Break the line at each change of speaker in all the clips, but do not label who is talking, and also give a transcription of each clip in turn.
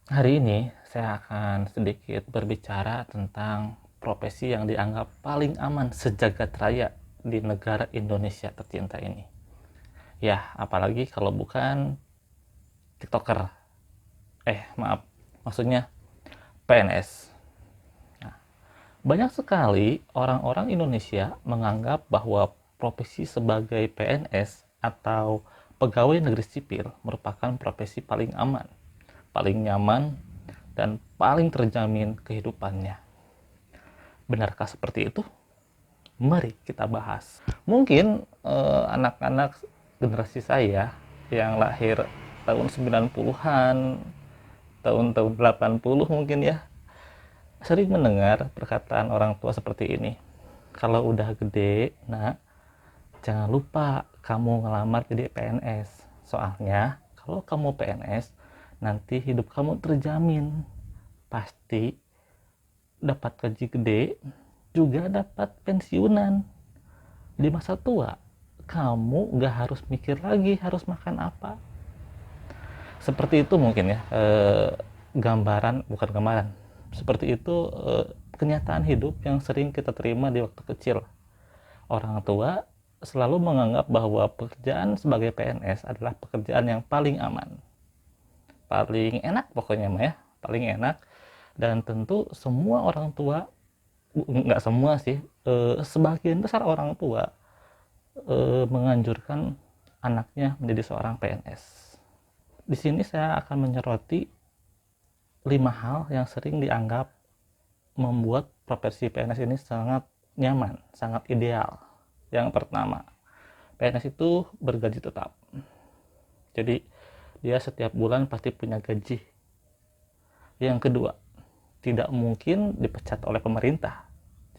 Hari ini saya akan sedikit berbicara tentang profesi yang dianggap paling aman sejagat raya di negara Indonesia tercinta ini. Ya, apalagi kalau bukan TikToker. Maaf, maksudnya PNS. Banyak sekali orang-orang Indonesia menganggap bahwa profesi sebagai PNS atau pegawai negeri sipil merupakan profesi paling aman, paling nyaman, dan paling terjamin kehidupannya. Benarkah seperti itu? Mari kita bahas. Mungkin anak-anak generasi saya yang lahir tahun 90-an, tahun-tahun 80 mungkin ya, sering mendengar perkataan orang tua seperti ini. Kalau udah gede, nak, jangan lupa kamu ngelamar jadi PNS. Soalnya kalau kamu PNS, nanti hidup kamu terjamin. Pasti dapat gaji gede, juga dapat pensiunan. Di masa tua, kamu gak harus mikir lagi harus makan apa. Seperti itu mungkin ya, gambaran, bukan gambaran. Seperti itu kenyataan hidup yang sering kita terima di waktu kecil. Orang tua selalu menganggap bahwa pekerjaan sebagai PNS adalah pekerjaan yang paling aman. Paling enak pokoknya mah ya, paling enak. Dan tentu semua orang tua, nggak semua sih, sebagian besar orang tua menganjurkan anaknya menjadi seorang PNS. Di sini saya akan menyoroti 5 hal yang sering dianggap membuat profesi PNS ini sangat nyaman, sangat ideal. Yang pertama, PNS itu bergaji tetap. Jadi dia setiap bulan pasti punya gaji. Yang kedua, tidak mungkin dipecat oleh pemerintah.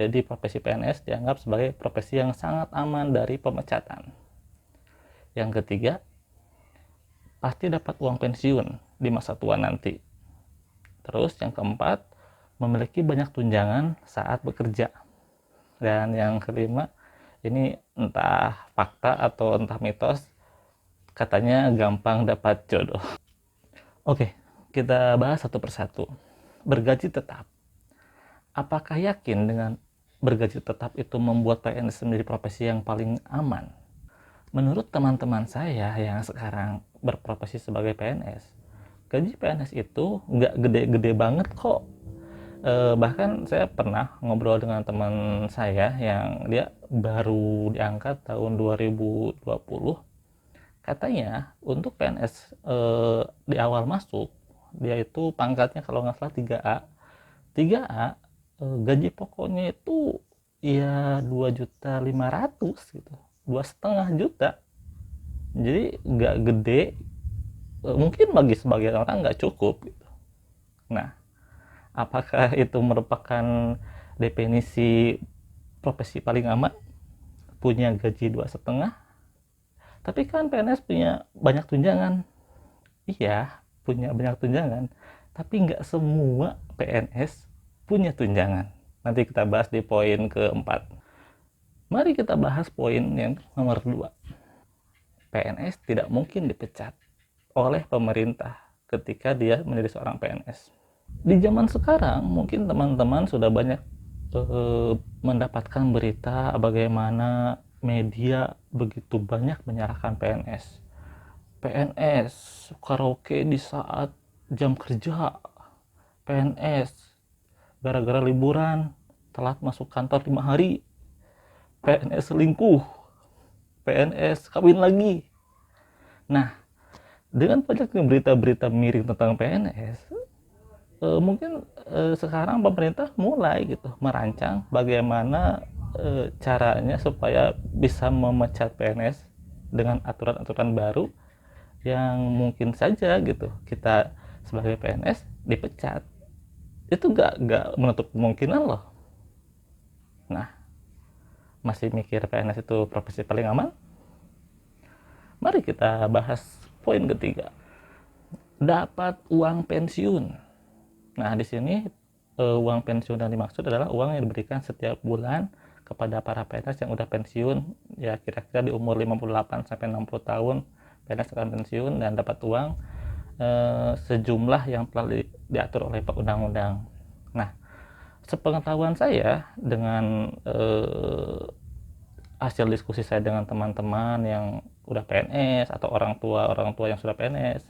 Jadi profesi PNS dianggap sebagai profesi yang sangat aman dari pemecatan. Yang ketiga, pasti dapat uang pensiun di masa tua nanti. Terus yang keempat, memiliki banyak tunjangan saat bekerja. Dan yang kelima, ini entah fakta atau entah mitos, katanya gampang dapat jodoh. Oke, kita bahas satu persatu. Bergaji tetap. Apakah yakin dengan bergaji tetap itu membuat PNS menjadi profesi yang paling aman? Menurut teman-teman saya yang sekarang berprofesi sebagai PNS, gaji PNS itu nggak gede-gede banget kok. Bahkan saya pernah ngobrol dengan teman saya yang dia baru diangkat tahun 2020. Katanya untuk PNS di awal masuk, dia itu pangkatnya kalau nggak salah 3A. 3A gaji pokoknya itu ya 2.500.000 gitu, 2,5 juta. Jadi nggak gede, mungkin bagi sebagian orang nggak cukup gitu. Nah, apakah itu merupakan definisi profesi paling aman? Punya gaji 2,5? Tapi kan PNS punya banyak tunjangan. Iya, punya banyak tunjangan. Tapi nggak semua PNS punya tunjangan. Nanti kita bahas di poin keempat. Mari kita bahas poin yang nomor 2. PNS tidak mungkin dipecat oleh pemerintah ketika dia menjadi seorang PNS. Di zaman sekarang mungkin teman-teman sudah banyak mendapatkan berita bagaimana media begitu banyak menyalahkan PNS. PNS karaoke di saat jam kerja, PNS gara-gara liburan telat masuk kantor 5 hari, PNS selingkuh, PNS kawin lagi. Nah, dengan banyaknya berita-berita miring tentang PNS, mungkin sekarang pemerintah mulai gitu merancang bagaimana caranya supaya bisa memecat PNS dengan aturan-aturan baru yang mungkin saja gitu kita sebagai PNS dipecat. Itu gak menutup kemungkinan loh. Nah, masih mikir PNS itu profesi paling aman? Mari kita bahas poin ketiga. Dapat uang pensiun. Nah, di sini uang pensiun yang dimaksud adalah uang yang diberikan setiap bulan kepada para PNS yang udah pensiun, ya kira-kira di umur 58 sampai 60 tahun PNS akan pensiun dan dapat uang sejumlah yang telah diatur oleh undang-undang. Nah, sepengetahuan saya dengan hasil diskusi saya dengan teman-teman yang udah PNS atau orang tua yang sudah PNS,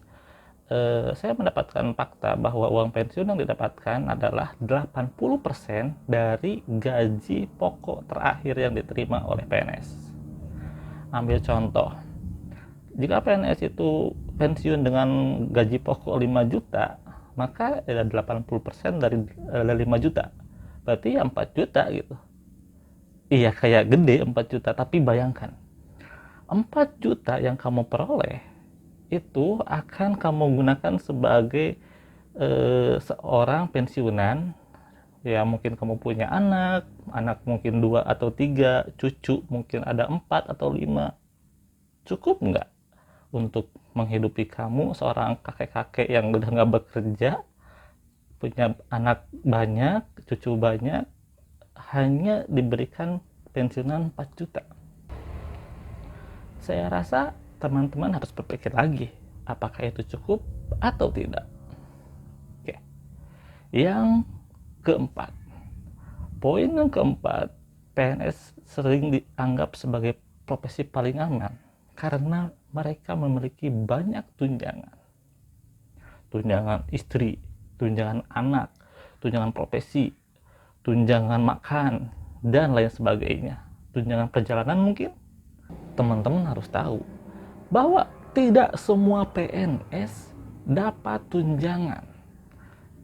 saya mendapatkan fakta bahwa uang pensiun yang didapatkan adalah 80% dari gaji pokok terakhir yang diterima oleh PNS. Ambil contoh, jika PNS itu pensiun dengan gaji pokok 5 juta, maka ada 80% dari 5 juta. Berarti ya 4 juta gitu. Iya, kayak gede 4 juta, tapi bayangkan 4 juta yang kamu peroleh itu akan kamu gunakan sebagai seorang pensiunan. Ya mungkin kamu punya anak mungkin 2 atau 3, cucu mungkin ada 4 atau 5. Cukup nggak untuk menghidupi kamu, seorang kakek-kakek yang udah nggak bekerja, punya anak banyak, cucu banyak, hanya diberikan pensiunan 4 juta? Saya rasa teman-teman harus berpikir lagi, apakah itu cukup atau tidak. Oke. Yang keempat, poin yang keempat, PNS sering dianggap sebagai profesi paling aman karena mereka memiliki banyak tunjangan. Tunjangan istri, tunjangan anak, tunjangan profesi, tunjangan makan, dan lain sebagainya. Tunjangan perjalanan mungkin. Teman-teman harus tahu bahwa tidak semua PNS dapat tunjangan.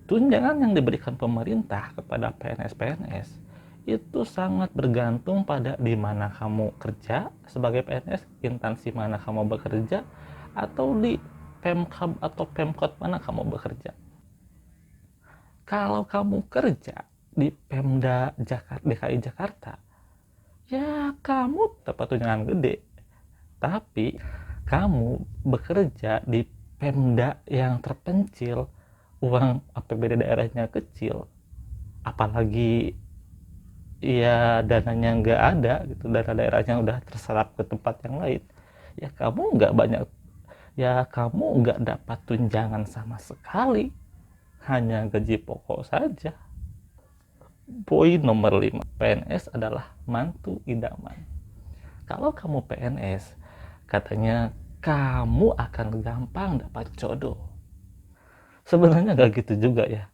Tunjangan yang diberikan pemerintah kepada PNS-PNS itu sangat bergantung pada di mana kamu kerja sebagai PNS, instansi mana kamu bekerja, atau di Pemkab atau Pemkot mana kamu bekerja. Kalau kamu kerja di Pemda DKI Jakarta, ya kamu dapat tunjangan gede. Tapi kamu bekerja di Pemda yang terpencil, uang APBD daerahnya kecil, apalagi ya dananya nggak ada gitu, dana daerahnya udah terserap ke tempat yang lain, ya kamu nggak dapat tunjangan sama sekali, hanya gaji pokok saja. Poin nomor 5, PNS adalah mantu idaman. Kalau kamu PNS, katanya kamu akan gampang dapat jodoh. Sebenarnya gak gitu juga ya.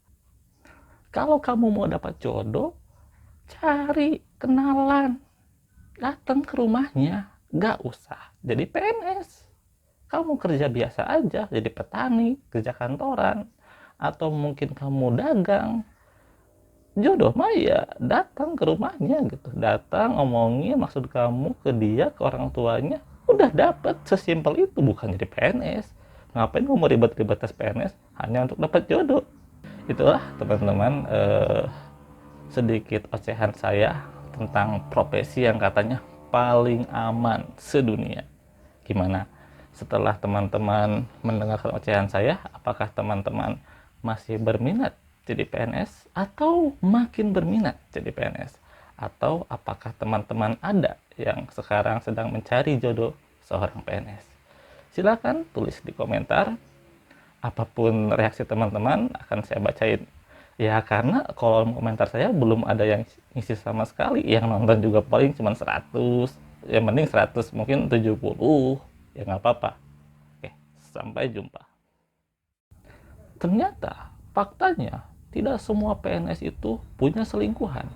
Kalau kamu mau dapat jodoh, cari kenalan, datang ke rumahnya, gak usah jadi PNS. Kamu kerja biasa aja, jadi petani, kerja kantoran, atau mungkin kamu dagang. Jodoh mah ya datang ke rumahnya gitu, datang omongin maksud kamu ke dia, ke orang tuanya, udah dapet. Sesimpel itu, bukan jadi PNS. Ngapain kamu ribet-ribet tes PNS hanya untuk dapat jodoh? Itulah teman-teman, sedikit ocehan saya tentang profesi yang katanya paling aman sedunia. Gimana? Setelah teman-teman mendengarkan ocehan saya, apakah teman-teman masih berminat jadi PNS atau makin berminat jadi PNS? Atau apakah teman-teman ada yang sekarang sedang mencari jodoh seorang PNS? Silakan tulis di komentar. Apapun reaksi teman-teman akan saya bacain. Ya karena kolom komentar saya belum ada yang ngisi sama sekali. Yang nonton juga paling cuma 100. Ya mending 100, mungkin 70. Ya nggak apa-apa. Oke, sampai jumpa. Ternyata faktanya tidak semua PNS itu punya selingkuhan.